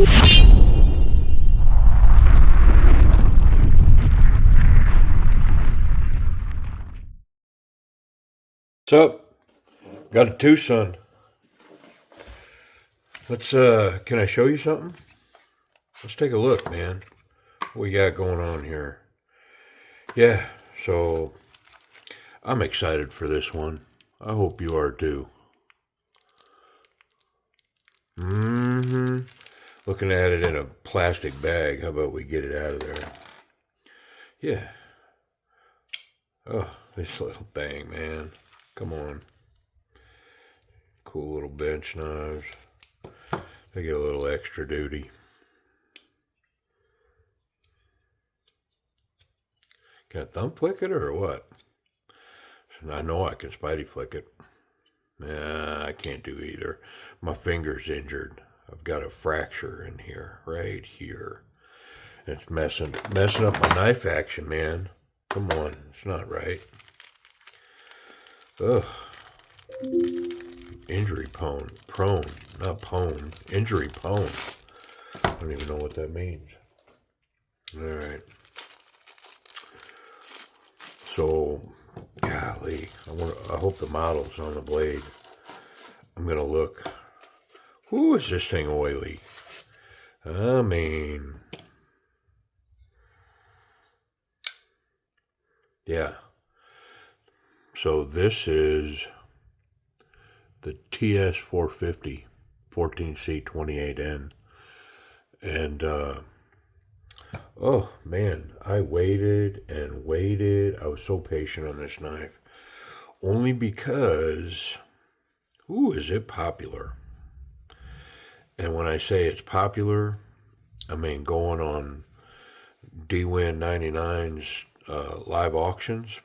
What's up? Got a Twosun. Can I show you something? Let's take a look, man. What we got going on here? Yeah, so I'm excited for this one. I hope you are too. Looking at it in a plastic bag. How about we get it out of there? Yeah. Oh, this little thing, man. Come on. Cool little bench knives. They get a little extra duty. Can I thumb flick it or what? I know I can spidey flick it. Nah, I can't do either. My finger's injured. I've got a fracture in here, right here. It's messing up my knife action, man. Come on, it's not right. Ugh. Injury prone, not pone. Injury prone. I don't even know what that means. All right. So, golly, I hope the model's on the blade. I'm gonna look. Who is this thing oily? I mean, yeah. So this is the Ts450 14C28N, and oh man, I waited and waited. I was so patient on this knife, only because, is it popular? And when I say it's popular, I mean going on DWin 99's live auctions.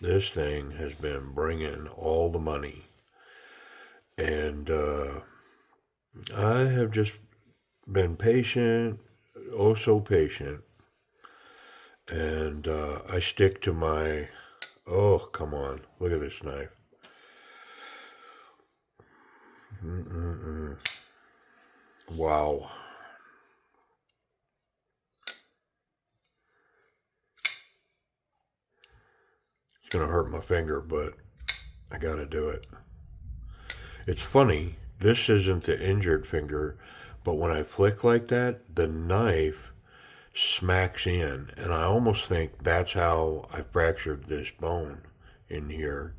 This thing has been bringing all the money, and I have just been patient, oh so patient, and I stick to my, oh come on, look at this knife. Wow. It's gonna hurt my finger, but I gotta do it. It's funny, this isn't the injured finger, but when I flick like that, the knife smacks in, and I almost think that's how I fractured this bone in here,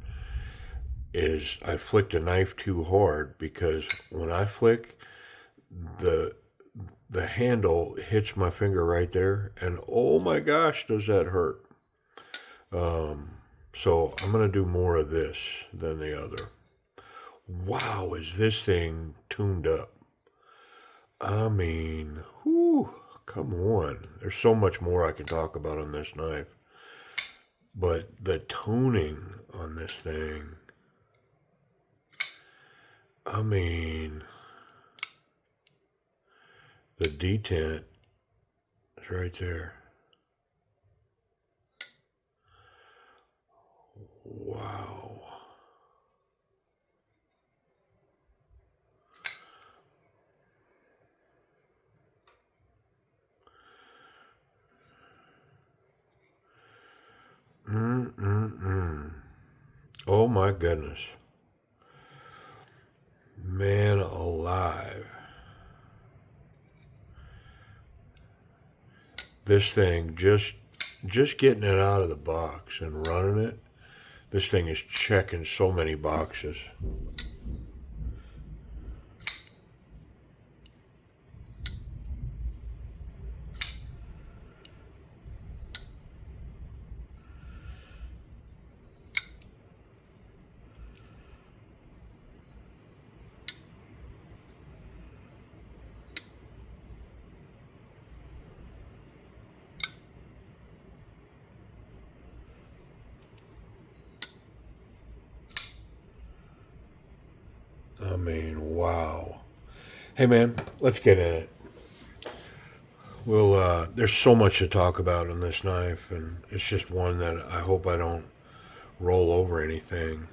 is I flicked a knife too hard, because when I flick, the handle hits my finger right there, and oh my gosh, does that hurt. So I'm going to do more of this than the other. Wow, is this thing tuned up? I mean, whew, come on. There's so much more I can talk about on this knife. But the tuning on this thing, I mean, the detent is right there. Wow. Oh my goodness. Man alive. This thing, just getting it out of the box and running it, this thing is checking so many boxes. I mean, wow. Hey man, let's get in it. There's so much to talk about on this knife, and it's just one that I hope I don't roll over anything.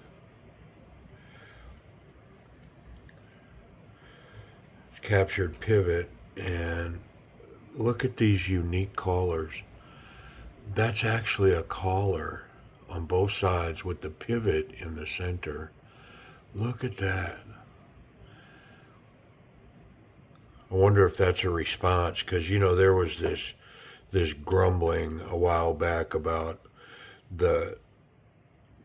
Captured pivot. And look at these unique collars. That's actually a collar on both sides with the pivot in the center. Look at that. I wonder if that's a response, because there was this grumbling a while back about the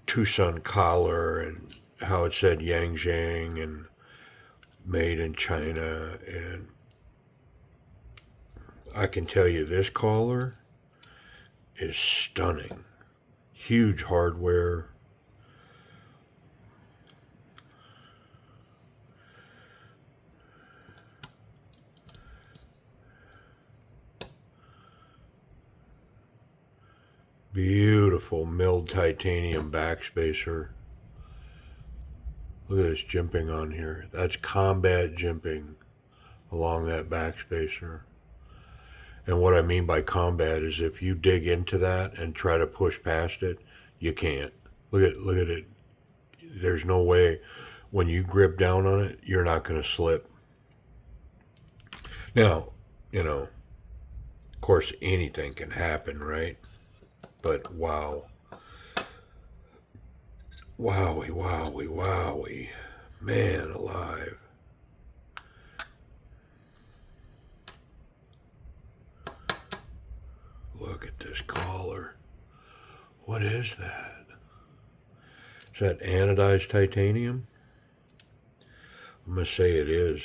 Twosun collar and how it said Yang Zhang and made in China. And I can tell you this collar is stunning. Huge hardware. Beautiful milled titanium backspacer. Look at this jimping on here. That's combat jimping along that backspacer. And what I mean by combat is if you dig into that and try to push past it, you can't. Look at it. There's no way when you grip down on it, you're not going to slip. Now, of course, anything can happen, right? But wow. Wowie, wowie, wowie. Man alive. Look at this collar. What is that? Is that anodized titanium? I'm gonna say it is.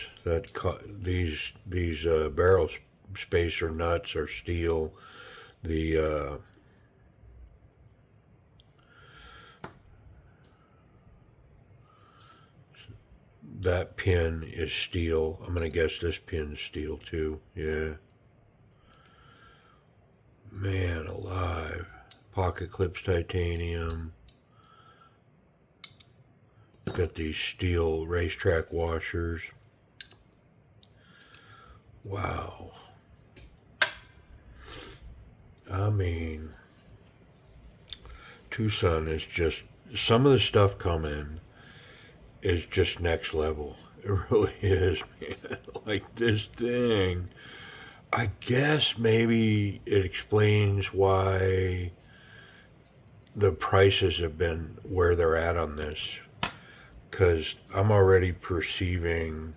These barrel spacer nuts are steel. That pin is steel. I'm gonna guess this pin's steel too. Yeah. Man alive. Pocket clips titanium. Got these steel racetrack washers. Wow. I mean, Twosun is just, some of the stuff coming is just next level. It really is, man. Like this thing. I guess maybe it explains why the prices have been where they're at on this. Because I'm already perceiving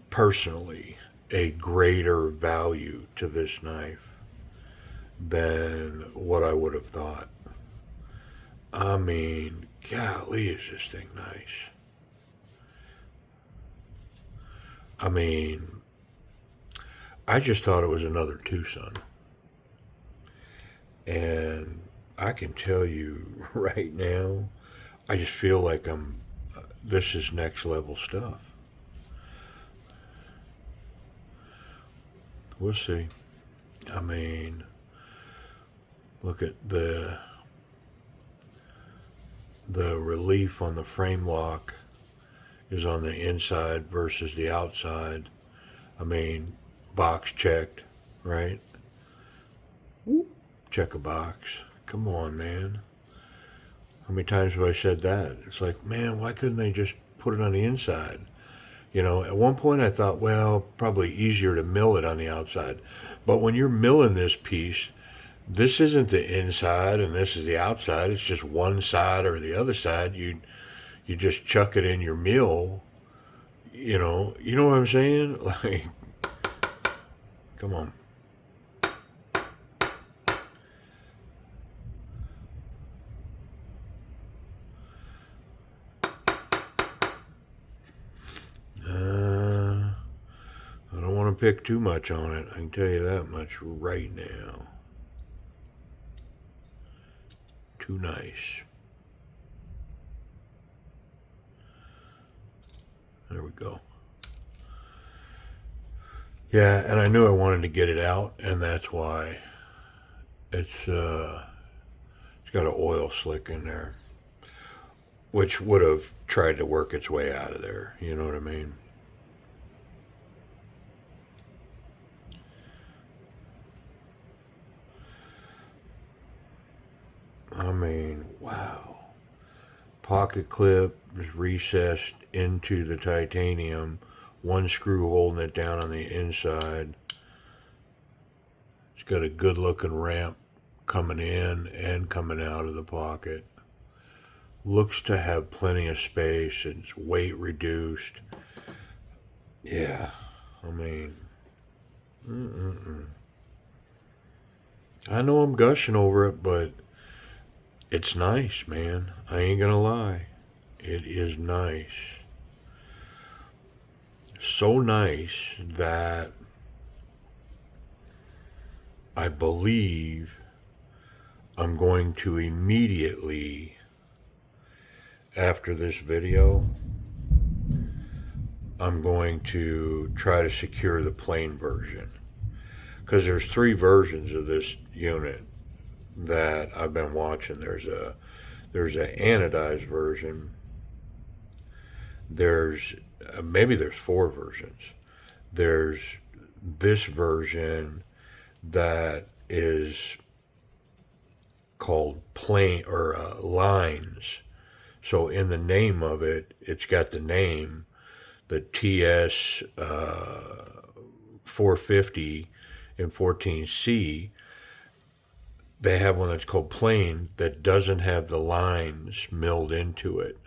personally a greater value to this knife than what I would have thought. I mean, golly, is this thing nice. I mean, I just thought it was another Twosun. And I can tell you right now, I just feel like this is next level stuff. We'll see. I mean, look at the relief on the frame lock is on the inside versus the outside. I mean, box checked, right? Check a box. Come on, man. How many times have I said that? It's like, man, why couldn't they just put it on the inside? At one point I thought, well, probably easier to mill it on the outside. But when you're milling this piece, this isn't the inside and this is the outside. It's just one side or the other side. You just chuck it in your mill. You know what I'm saying? Like, come on. I don't want to pick too much on it. I can tell you that much right now. Too nice. There we go. Yeah, and I knew I wanted to get it out, and that's why it's got an oil slick in there, which would have tried to work its way out of there. You know what I mean? I mean, wow. Pocket clip is recessed into the titanium one screw holding it down on the inside. It's got a good looking ramp coming in and coming out of the pocket. Looks to have plenty of space. It's weight reduced. Yeah, I mean, I know I'm gushing over it, but it's nice, man. I ain't gonna lie. It is nice. So nice that I believe I'm going to immediately, after this video, I'm going to try to secure the plain version. Because there's 3 versions of this unit that I've been watching. There's a anodized version. There's maybe there's 4 versions. There's this version that is called plain or lines. So in the name of it, it's got the name, the Ts450 and 14C. They have one that's called plain that doesn't have the lines milled into it,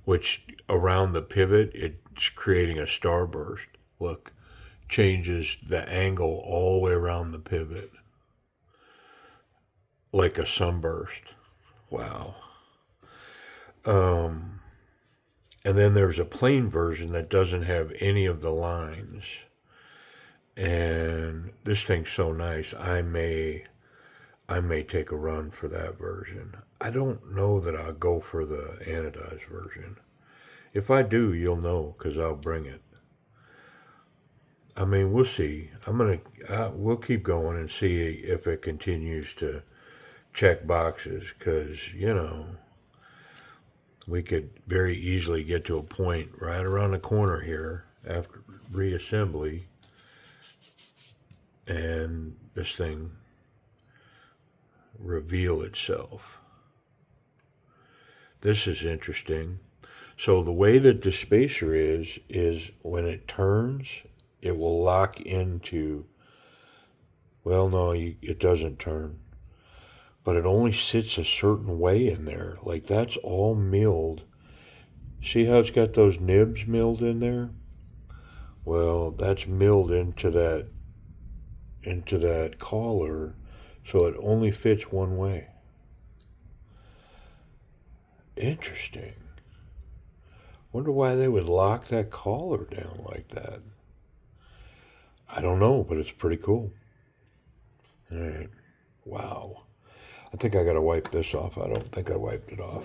which around the pivot, it's creating a starburst. Look, changes the angle all the way around the pivot like a sunburst. Wow. And then there's a plain version that doesn't have any of the lines. And this thing's so nice, I may take a run for that version. I don't know that I'll go for the anodized version. If I do, you'll know, because I'll bring it. I mean, we'll see. We'll keep going and see if it continues to check boxes, because, we could very easily get to a point right around the corner here after reassembly, and this thing reveal itself. This is interesting. So the way that the spacer is when it turns, it will lock into, well, no, it doesn't turn, but it only sits a certain way in there. Like, that's all milled. See how it's got those nibs milled in there? Well, that's milled into that collar, so it only fits one way. Interesting. Wonder why they would lock that collar down like that. I don't know, but it's pretty cool. All right. Wow. I think I got to wipe this off. I don't think I wiped it off.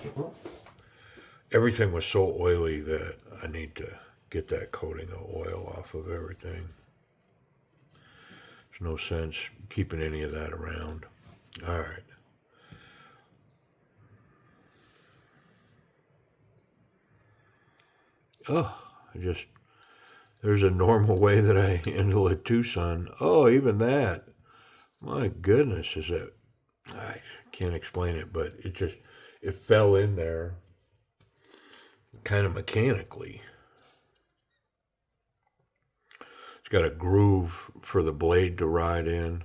Everything was so oily that I need to get that coating of oil off of everything. There's no sense keeping any of that around. All right. Oh, there's a normal way that I handle a Twosun. Oh, even that. My goodness, I can't explain it, but it fell in there kind of mechanically. It's got a groove for the blade to ride in.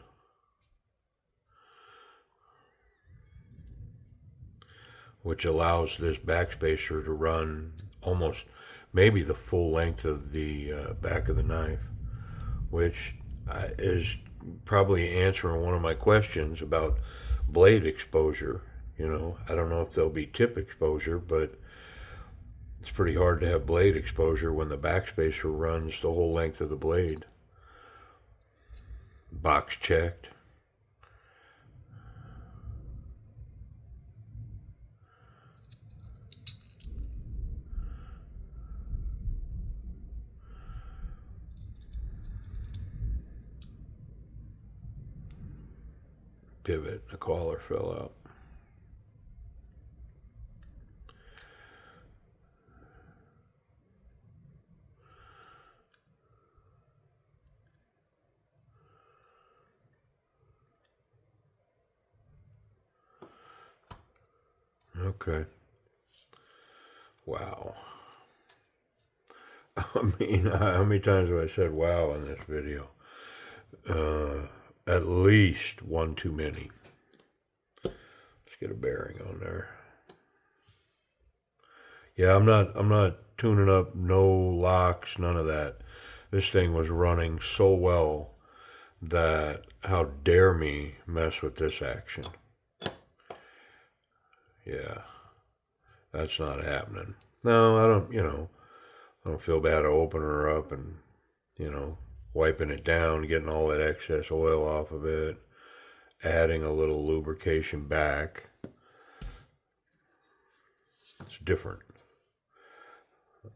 Which allows this backspacer to run almost maybe the full length of the back of the knife, which is probably answering one of my questions about blade exposure. I don't know if there'll be tip exposure, but it's pretty hard to have blade exposure when the backspacer runs the whole length of the blade. Box checked. Pivot, the collar fell out. Okay. Wow. I mean, how many times have I said wow in this video? At least one too many. Let's get a bearing on there. Yeah, I'm not tuning up, no locks, none of that. This thing was running so well that how dare me mess with this action. Yeah, that's not happening. No, I don't feel bad opening her up and, wiping it down, getting all that excess oil off of it, adding a little lubrication back. It's different.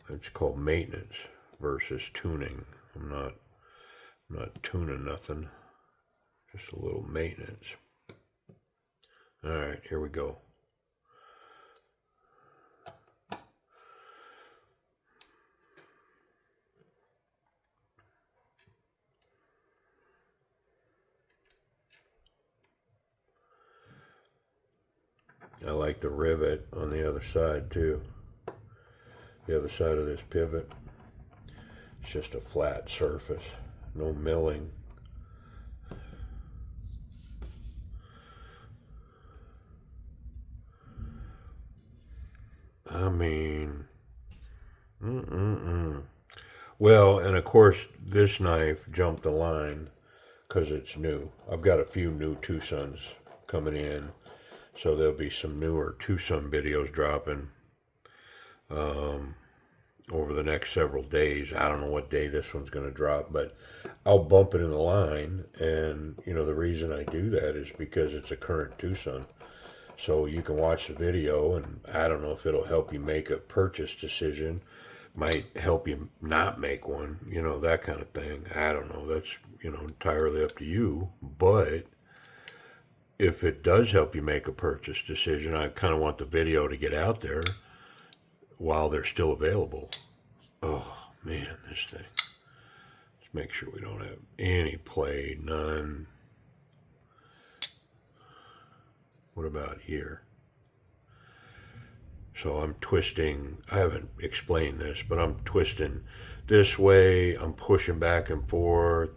It's called maintenance versus tuning. I'm not tuning nothing. Just a little maintenance. All right, here we go. I like the rivet on the other side too. The other side of this pivot. It's just a flat surface. No milling. I mean, well, and of course, this knife jumped the line because it's new. I've got a few new Twosuns coming in, so there'll be some newer Twosun videos dropping over the next several days. I don't know what day this one's going to drop, but I'll bump it in the line. And, the reason I do that is because it's a current Twosun. So you can watch the video, and I don't know if it'll help you make a purchase decision. Might help you not make one, that kind of thing. I don't know. That's, entirely up to you. But if it does help you make a purchase decision, I kind of want the video to get out there while they're still available. Oh, man, this thing. Let's make sure we don't have any play, none. What about here? So I'm twisting, I haven't explained this, but I'm twisting this way, I'm pushing back and forth.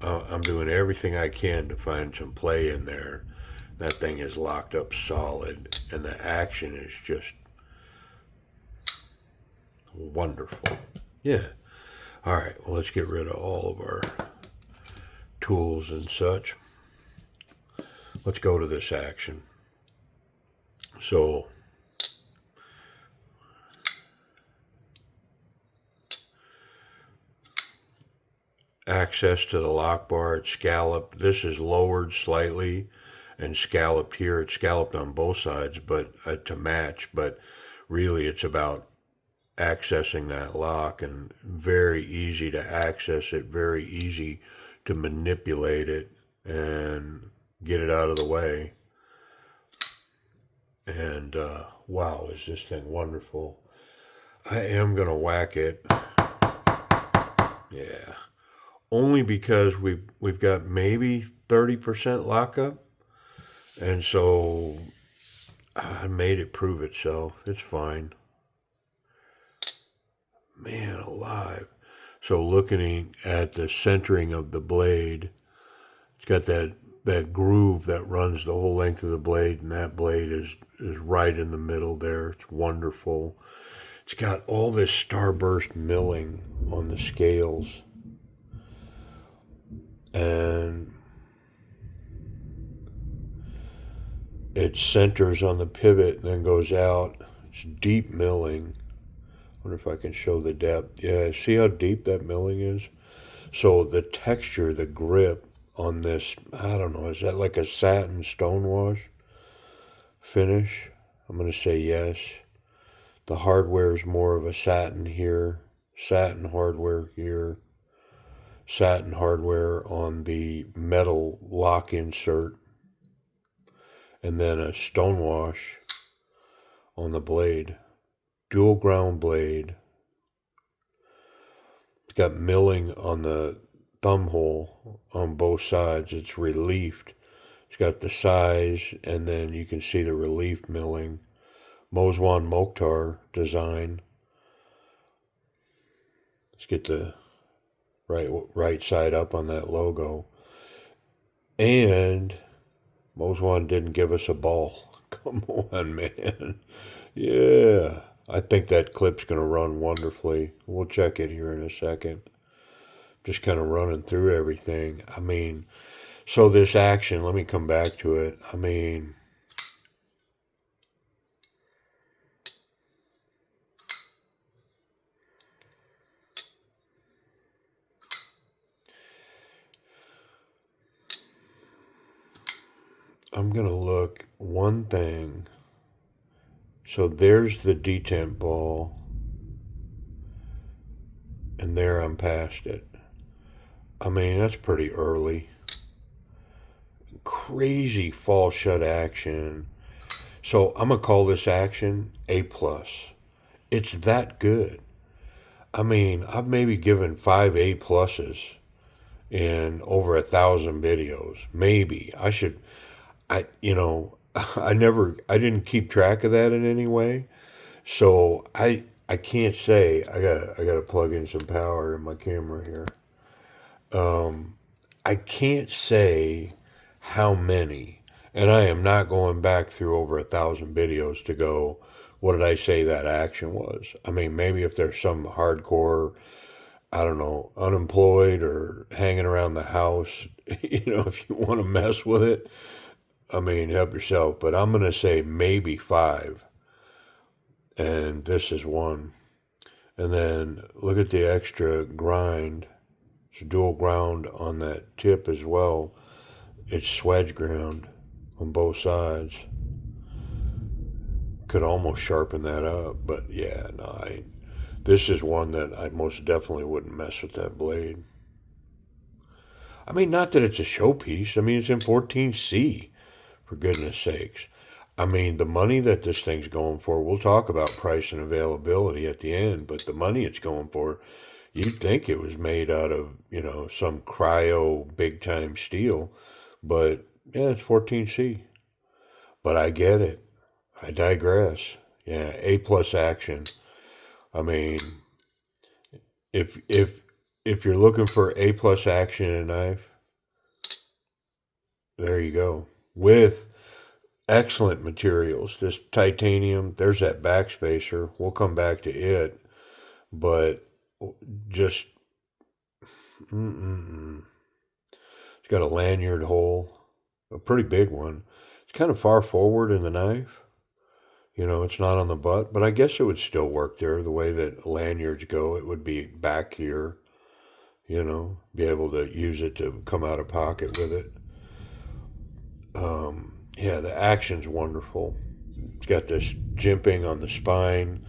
I'm doing everything I can to find some play in there. That thing is locked up solid, and the action is just wonderful. Yeah. All right, well, let's get rid of all of our tools and such. Let's go to this action. So, access to the lock bar, it's scalloped. This is lowered slightly and scalloped here. It's scalloped on both sides, but to match. But really, it's about accessing that lock, and very easy to access it, very easy to manipulate it and get it out of the way. And wow, is this thing wonderful. I am going to whack it. Yeah. Only because we've got maybe 30% lockup. And so I made it prove itself. It's fine. Man alive. So looking at the centering of the blade, it's got that groove that runs the whole length of the blade, and that blade is right in the middle there. It's wonderful. It's got all this starburst milling on the scales. And it centers on the pivot and then goes out. It's deep milling. I wonder if I can show the depth. Yeah, see how deep that milling is? So the texture, the grip on this, I don't know, is that like a satin stonewash finish? I'm going to say yes. The hardware is more of a satin here, satin hardware here, satin hardware on the metal lock insert, and then a stonewash on the blade. Dual ground blade. It's got milling on the thumb hole on both sides. It's reliefed. It's got the size, and then you can see the relief milling. Moswan Mokhtar design. Let's get the right side up on that logo. And most one didn't give us a ball. Come on, man. Yeah. I think that clip's going to run wonderfully. We'll check it here in a second. Just kind of running through everything. I mean, so this action, let me come back to it. I mean, I'm going to look one thing. So there's the detent ball. And there I'm past it. I mean, that's pretty early. Crazy fall shut action. So I'm going to call this action A+. It's that good. I mean, I've maybe given 5 A+s in over 1,000 videos. Maybe. I didn't keep track of that in any way. So I can't say. I gotta plug in some power in my camera here. I can't say how many, and I am not going back through over 1,000 videos to go, what did I say that action was? I mean, maybe if there's some hardcore, I don't know, unemployed or hanging around the house, if you want to mess with it, I mean, help yourself. But I'm going to say maybe 5. And this is 1. And then look at the extra grind. It's dual ground on that tip as well. It's swedge ground on both sides. Could almost sharpen that up. But yeah, no, this is one that I most definitely wouldn't mess with that blade. I mean, not that it's a showpiece. I mean, it's in 14C, for goodness sakes. I mean, the money that this thing's going for, we'll talk about price and availability at the end, but the money it's going for, you'd think it was made out of, some cryo big time steel, but yeah, it's 14C. But I get it. I digress. Yeah, A+ action. I mean, if you're looking for A+ action in a knife, there you go. With excellent materials. This titanium, there's that backspacer. We'll come back to it, but just it's got a lanyard hole, a pretty big one. It's kind of far forward in the knife. It's not on the butt, but I guess it would still work there. The way that lanyards go, it would be back here. Be able to use it to come out of pocket with it. Yeah, the action's wonderful. It's got this jimping on the spine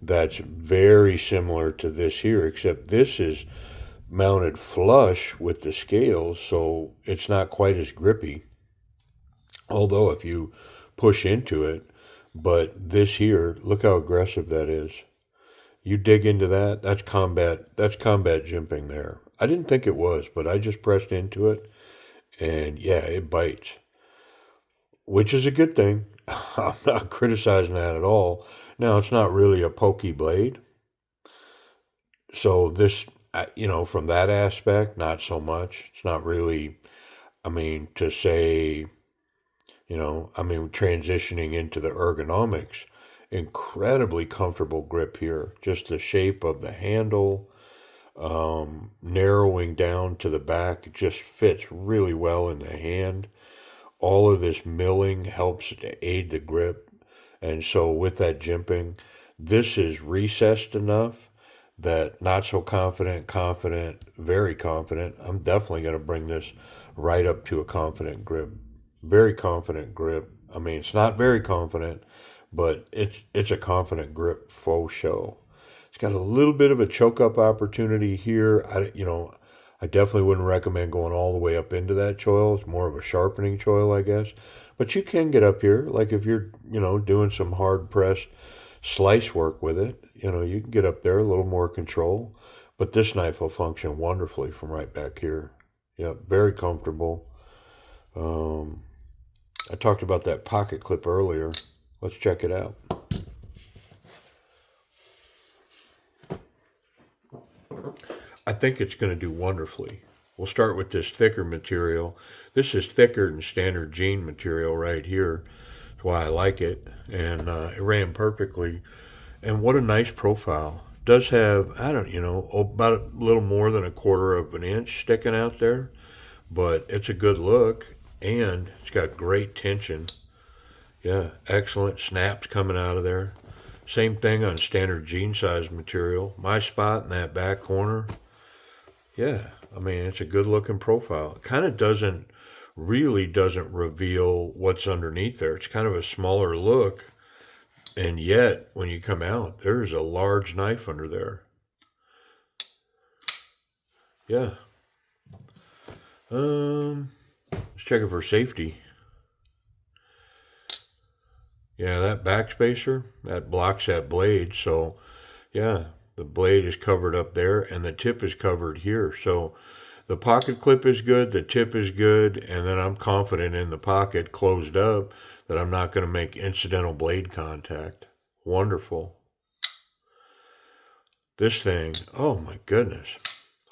that's very similar to this here, except this is mounted flush with the scales, so it's not quite as grippy. Although if you push into it, but this here, look how aggressive that is. You dig into that, that's combat jimping there. I didn't think it was, but I just pressed into it, and yeah, it bites. Which is a good thing. I'm not criticizing that at all. Now, it's not really a pokey blade. So this, from that aspect, not so much. It's not really, to say, transitioning into the ergonomics, incredibly comfortable grip here. Just the shape of the handle, narrowing down to the back, just fits really well in the hand. All of this milling helps to aid the grip. And so with that jimping, this is recessed enough that not so confident, very confident. I'm definitely going to bring this right up to a confident grip. Very confident grip. It's not very confident, but it's a confident grip faux show. It's got a little bit of a choke up opportunity here. I definitely wouldn't recommend going all the way up into that choil. It's more of a sharpening choil, I guess. But you can get up here, like if you're, doing some hard pressed slice work with it, you can get up there, a little more control. But this knife will function wonderfully from right back here. Yeah, very comfortable. I talked about that pocket clip earlier. Let's check it out. I think it's going to do wonderfully. We'll start with this thicker material. This is thicker than standard jean material right here. That's why I like it. And it ran perfectly. And what a nice profile. Does have, I don't, about a little more than a quarter of an inch sticking out there. But it's a good look. And it's got great tension. Yeah, excellent snaps coming out of there. Same thing on standard jean size material. My spot in that back corner. Yeah, I mean, it's a good looking profile. It kind of really doesn't reveal what's underneath there. It's kind of a smaller look. And yet, when you come out, there's a large knife under there. Yeah. Let's check it for safety. Yeah, that backspacer, that blocks that blade. So, yeah, the blade is covered up there and the tip is covered here. So the pocket clip is good, the tip is good, and then I'm confident in the pocket closed up that I'm not going to make incidental blade contact. Wonderful. This thing, oh my goodness.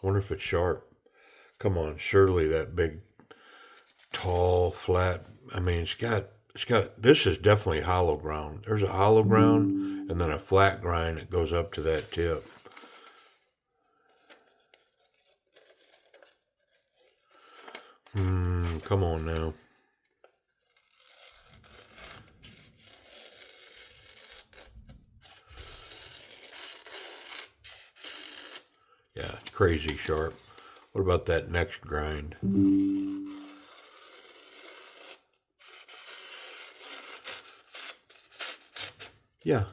I wonder if it's sharp. Come on, surely that big, tall, flat, I mean, this is definitely hollow ground. There's a hollow ground and then a flat grind that goes up to that tip. Come on now. Yeah, crazy sharp. What about that next grind? Yeah.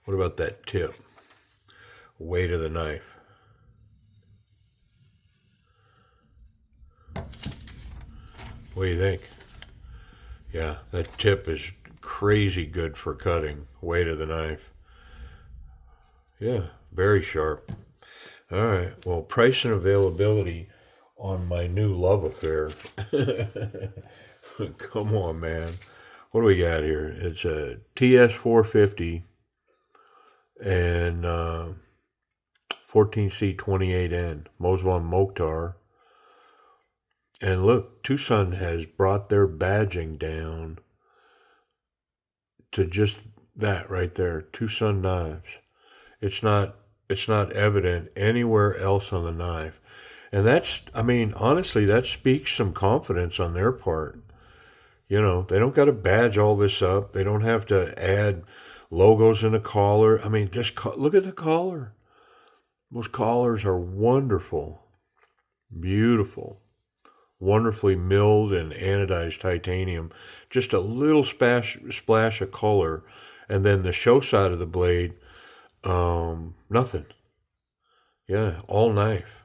What about that tip? Weight of the knife. What do you think? Yeah, that tip is crazy good for cutting. Weight of the knife. Yeah, very sharp. All right. Well, price and availability on my new love affair. Come on, man. What do we got here? It's a TS450 and 14C28N Moswan Mokhtar. And look, Twosun has brought their badging down to just that right there. Twosun knives. It's not evident anywhere else on the knife. And honestly, that speaks some confidence on their part. They don't got to badge all this up. They don't have to add logos in the collar. I mean, look at the collar. Those collars are wonderful. Beautiful. Wonderfully milled and anodized titanium. Just a little splash of color. And then the show side of the blade, nothing. Yeah, all knife.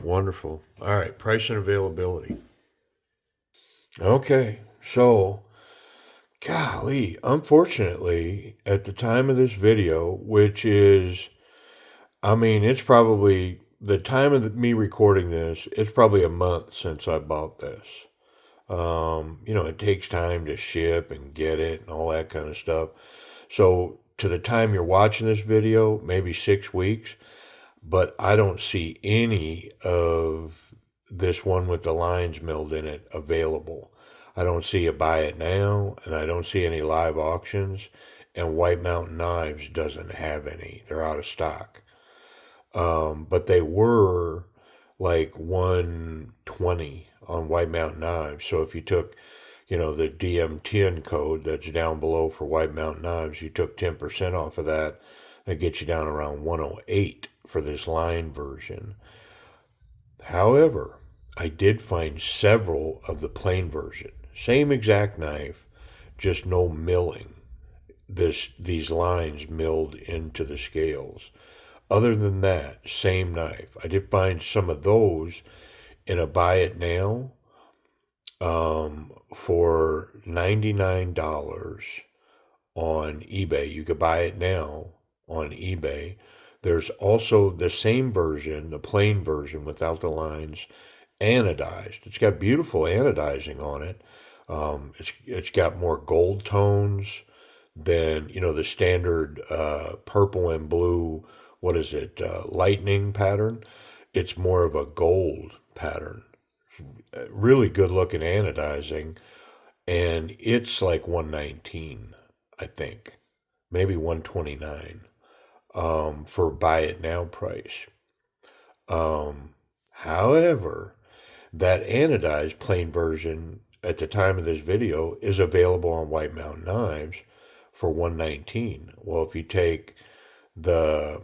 Wonderful. All right, price and availability. Okay, so, golly, unfortunately, at the time of this video, which is, it's probably, the time of me recording this, it's probably a month since I bought this. It takes time to ship and get it and all that kind of stuff. So, to the time you're watching this video, maybe 6 weeks, but I don't see any of this one with the lines milled in it available. I don't see a buy it now, and I don't see any live auctions, and White Mountain Knives doesn't have any. They're out of stock. But they were like 120 on White Mountain Knives. So if you took, the DM10 code that's down below for White Mountain Knives, you took 10% off of that, that gets you down around 108 for this line version. However, I did find several of the plain version. Same exact knife, just no milling. These lines milled into the scales. Other than that, same knife. I did find some of those in a buy it now for $99 on eBay. You could buy it now on eBay. There's also the same version, the plain version without the lines, anodized. It's got beautiful anodizing on it. It's got more gold tones than, the standard purple and blue, what is it, lightning pattern. It's more of a gold pattern. Really good looking anodizing, and it's like 119, I think, maybe 129 for buy it now price. However, that anodized plain version at the time of this video is available on White Mountain Knives for 119. Well, if you take the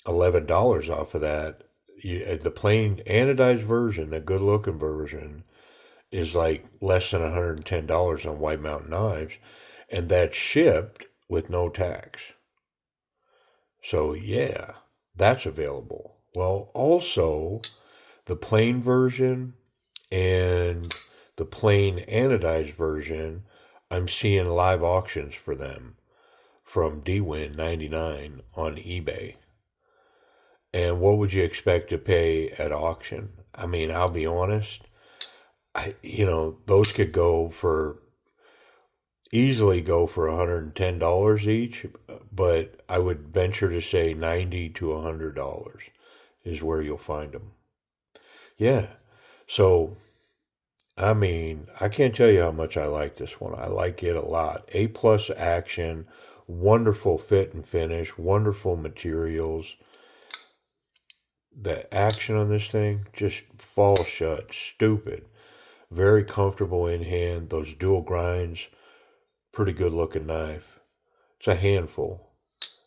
$11 off of that, the plain anodized version, the good looking version, is like less than $110 on White Mountain Knives, and that's shipped with no tax. So yeah, that's available. Well, also the plain version and the plain anodized version, I'm seeing live auctions for them from DWin 99 on eBay. And what would you expect to pay at auction? I mean, I'll be honest, those could easily go for $110 each, but I would venture to say $90 to $100 is where you'll find them. Yeah. So, I mean, I can't tell you how much I like this one. I like it a lot. A plus action, wonderful fit and finish, wonderful materials. The action on this thing just falls shut. Stupid. Very comfortable in hand. Those dual grinds, pretty good looking knife. It's a handful.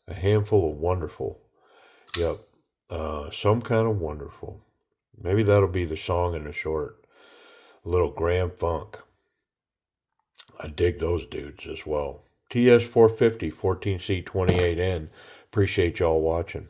A handful of wonderful. Yep. Some kind of wonderful. Maybe that'll be the song in the short. A little Grand Funk. I dig those dudes as well. TS450, 14C28N. Appreciate y'all watching.